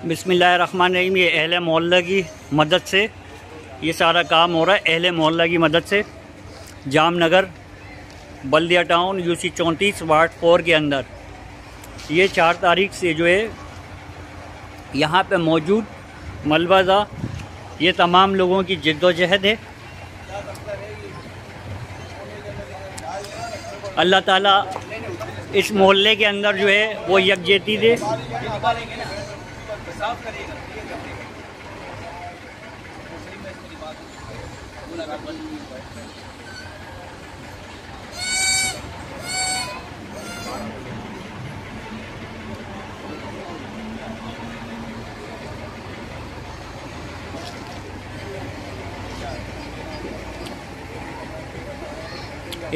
बिस्मिल्लाहिर्रहमानिर्रहीम। ये अहले मोहल्ला की मदद से ये सारा काम हो रहा है। अहले मोहल्ला की मदद से जामनगर बल्दिया टाउन यूसी 34 वार्ड 4 के अंदर ये 4 तारीख से जो है यहाँ पे मौजूद मलबा ये तमाम लोगों की जिद्दोजहद है। अल्लाह ताला इस मोहल्ले के अंदर जो है वो यकजहती दे।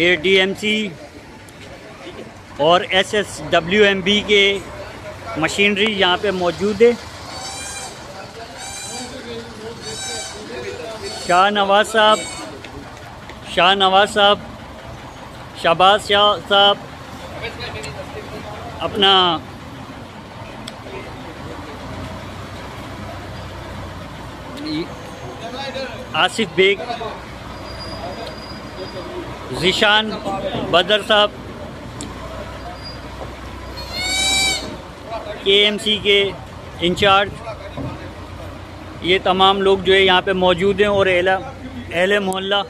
ADMC और SSWMB के मशीनरी यहाँ पे मौजूद है। शाहनवाज साहब, शहबाज शाह साहब, अपना आसिफ बेग, ज़ीशान बदर साहब, KMC के इंचार्ज, ये तमाम लोग जो है यहाँ पे मौजूद हैं और अहले मोहल्ला